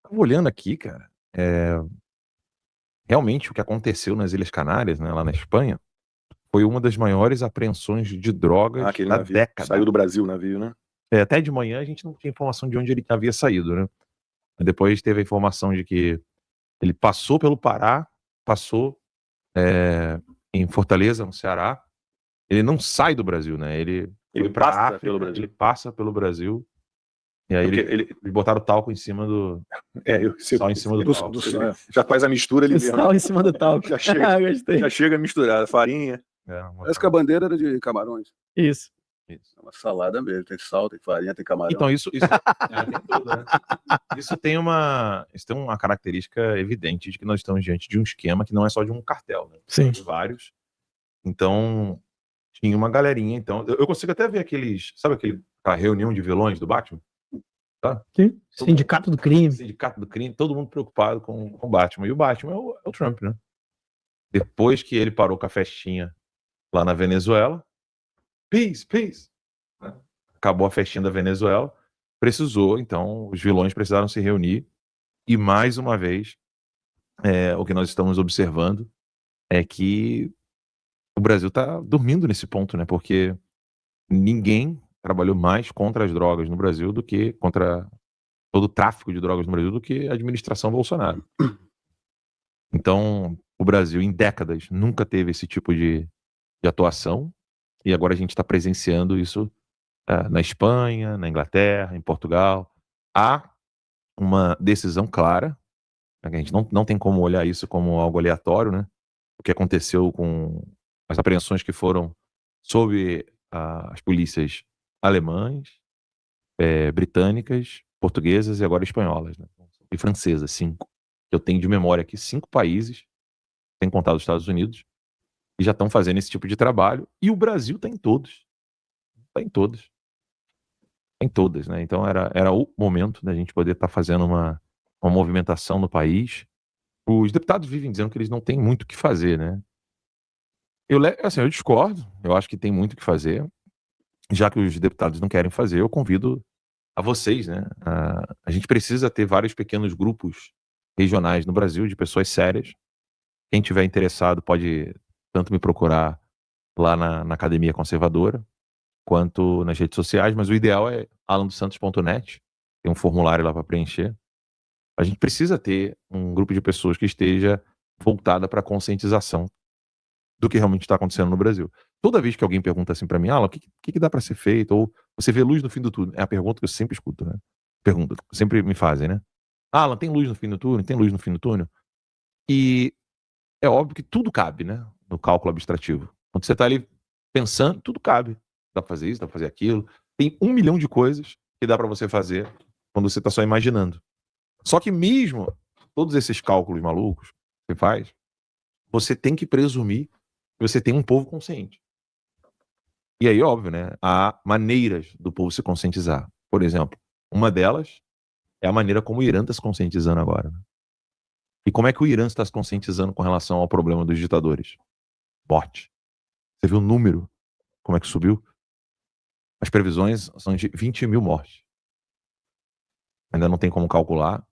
Tava olhando aqui, cara, realmente o que aconteceu nas Ilhas Canárias, né, lá na Espanha, foi uma das maiores apreensões de drogas Aquele da navio. década. Saiu do Brasil o navio, né? Até de manhã a gente não tinha informação de onde ele havia saído, né? Depois teve a informação de que ele passou pelo Pará, passou em Fortaleza, no Ceará. Ele não sai do Brasil, né? Ele foi pra passa África, pelo Brasil. ele passa pelo Brasil. E aí Porque eles botaram talco em cima do... sal em cima do talco. Já faz a mistura ali mesmo. Sal em cima do talco. Já chega, Gostei. já chega misturada, farinha. Parece que a bandeira era de camarões. Isso. É uma salada mesmo, tem sal, tem farinha, tem camarão. Então isso tem tudo, né? Isso tem uma característica evidente de que nós estamos diante de um esquema que não é só de um cartel, né? Sim. De vários. Então, tinha uma galerinha. Então, eu consigo até ver sabe aquela reunião de vilões do Batman? Tá? Sim. Sindicato do crime. Sindicato do crime, todo mundo preocupado com o Batman. E o Batman é o Trump, né? Depois que ele parou com a festinha lá na Venezuela, peace, peace. Acabou a festinha da Venezuela, então, os vilões precisaram se reunir, e mais uma vez, o que nós estamos observando é que o Brasil está dormindo nesse ponto, né? Porque ninguém trabalhou mais contra as drogas no Brasil do que contra todo o tráfico de drogas no Brasil do que a administração Bolsonaro. Então, o Brasil, em décadas, nunca teve esse tipo de atuação, e agora a gente está presenciando isso na Espanha, na Inglaterra, em Portugal. Há uma decisão clara, a gente não tem como olhar isso como algo aleatório, né? O que aconteceu com as apreensões que foram sob as polícias alemãs, britânicas, portuguesas e agora espanholas, né? E francesas, 5. Eu tenho de memória aqui 5 países, sem contar os Estados Unidos, que já estão fazendo esse tipo de trabalho, e o Brasil está em todos. Está em todos. Em todas, né? Então era o momento da gente poder estar fazendo uma movimentação no país. Os deputados vivem dizendo que eles não têm muito o que fazer, né? Eu discordo, eu acho que tem muito o que fazer. Já que os deputados não querem fazer, eu convido a vocês, né? A gente precisa ter vários pequenos grupos regionais no Brasil de pessoas sérias. Quem tiver interessado pode tanto me procurar lá na Academia Conservadora, quanto nas redes sociais, mas o ideal é alandosantos.net, tem um formulário lá para preencher. A gente precisa ter um grupo de pessoas que esteja voltada para a conscientização do que realmente está acontecendo no Brasil. Toda vez que alguém pergunta assim para mim, Alan, o que dá para ser feito? Ou você vê luz no fim do túnel? É a pergunta que eu sempre escuto, né? Pergunta, sempre me fazem, né? Alan, tem luz no fim do túnel? Tem luz no fim do túnel? E é óbvio que tudo cabe, né? No cálculo abstrativo. Quando você está ali pensando, tudo cabe. Dá pra fazer isso, dá pra fazer aquilo. Tem 1 milhão de coisas que dá pra você fazer quando você tá só imaginando. Só que mesmo todos esses cálculos malucos que você faz, você tem que presumir que você tem um povo consciente. E aí, óbvio, né? Há maneiras do povo se conscientizar. Por exemplo, uma delas é a maneira como o Irã está se conscientizando agora. Né? E como é que o Irã está se conscientizando com relação ao problema dos ditadores? Morte. Você viu o número? Como é que subiu? As previsões são de 20 mil mortes. Ainda não tem como calcular.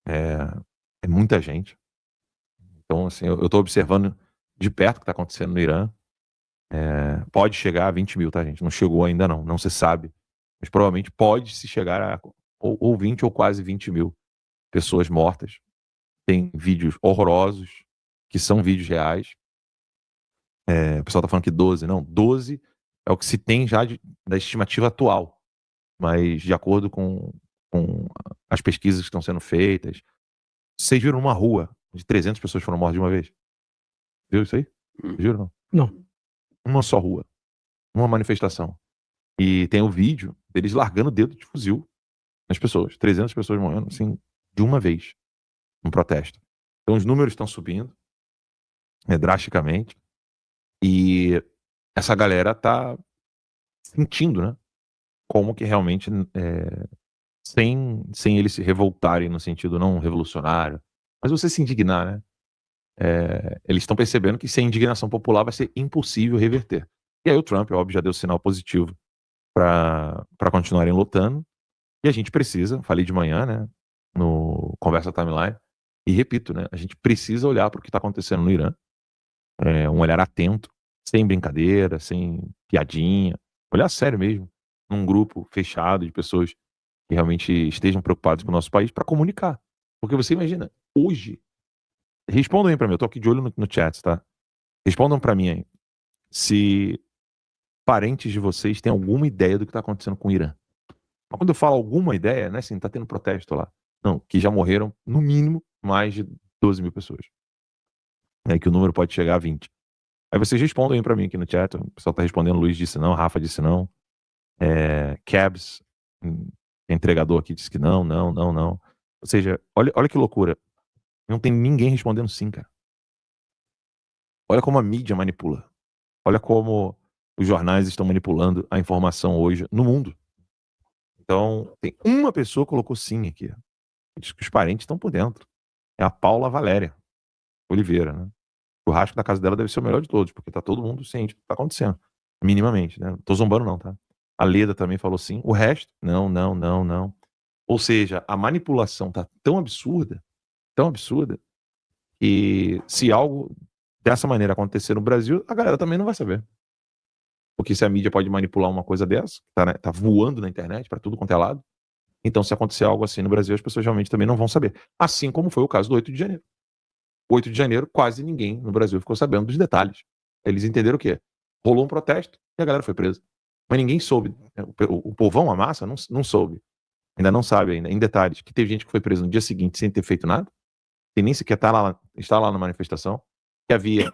É muita gente. Então, assim, eu estou observando de perto o que está acontecendo no Irã. Pode chegar a 20 mil, tá, gente? Não chegou ainda não. Não se sabe. Mas provavelmente pode se chegar a ou 20 ou quase 20 mil pessoas mortas. Tem vídeos horrorosos, que são vídeos reais. O pessoal está falando que 12. Não, 12 é o que se tem já da estimativa atual. Mas de acordo com as pesquisas que estão sendo feitas, vocês viram uma rua onde 300 pessoas foram mortas de uma vez? Viu isso aí? Viram? Não. Uma só rua. Uma manifestação. E tem o vídeo deles largando o dedo de fuzil nas pessoas. 300 pessoas morrendo, assim, de uma vez. Um protesto. Então os números estão subindo drasticamente. E essa galera tá sentindo, né? Como que realmente, sem eles se revoltarem no sentido não revolucionário, mas você se indignar, né? Eles estão percebendo que sem indignação popular vai ser impossível reverter. E aí o Trump, óbvio, já deu sinal positivo para continuarem lutando. E a gente precisa, falei de manhã, né? No conversa timeline. E repito, né? A gente precisa olhar para o que está acontecendo no Irã. Um olhar atento, sem brincadeira, sem piadinha. Olhar sério mesmo, num grupo fechado de pessoas que realmente estejam preocupados com o nosso país para comunicar. Porque você imagina, hoje, respondam aí para mim, eu tô aqui de olho no chat, tá? Respondam para mim aí, se parentes de vocês têm alguma ideia do que tá acontecendo com o Irã. Mas quando eu falo alguma ideia, não é assim, tá tendo protesto lá. Não, que já morreram, no mínimo, mais de 12 mil pessoas. Que o número pode chegar a 20. Aí vocês respondem aí pra mim aqui no chat, o pessoal tá respondendo, Luiz disse não, Rafa disse não, Cabs, entregador aqui disse que não. Ou seja, olha que loucura. Não tem ninguém respondendo sim, cara. Olha como a mídia manipula. Olha como os jornais estão manipulando a informação hoje no mundo. Então, tem uma pessoa que colocou sim aqui. Diz que os parentes estão por dentro. É a Paula Valéria Oliveira, né? O churrasco da casa dela deve ser o melhor de todos, porque tá todo mundo ciente do que tá acontecendo. Minimamente, né? Não tô zombando não, tá? A Leda também falou sim. O resto, não. Ou seja, a manipulação tá tão absurda, que se algo dessa maneira acontecer no Brasil, a galera também não vai saber. Porque se a mídia pode manipular uma coisa dessa, tá voando na internet para tudo quanto é lado, então se acontecer algo assim no Brasil, as pessoas realmente também não vão saber. Assim como foi o caso do 8 de janeiro. 8 de janeiro, quase ninguém no Brasil ficou sabendo dos detalhes. Eles entenderam o quê? Rolou um protesto e a galera foi presa. Mas ninguém soube. O povão, a massa, não soube. Ainda não sabe ainda, em detalhes, que teve gente que foi presa no dia seguinte sem ter feito nada, sem nem sequer estar lá na manifestação, que havia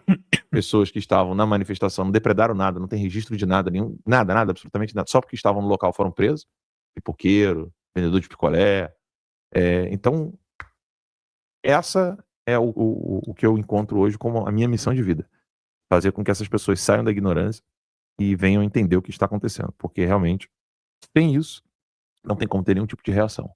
pessoas que estavam na manifestação, não depredaram nada, não tem registro de nada, nada, absolutamente nada, só porque estavam no local foram presos, pipoqueiro, vendedor de picolé. Então, essa é o que eu encontro hoje como a minha missão de vida. Fazer com que essas pessoas saiam da ignorância e venham entender o que está acontecendo. Porque realmente, sem isso, não tem como ter nenhum tipo de reação.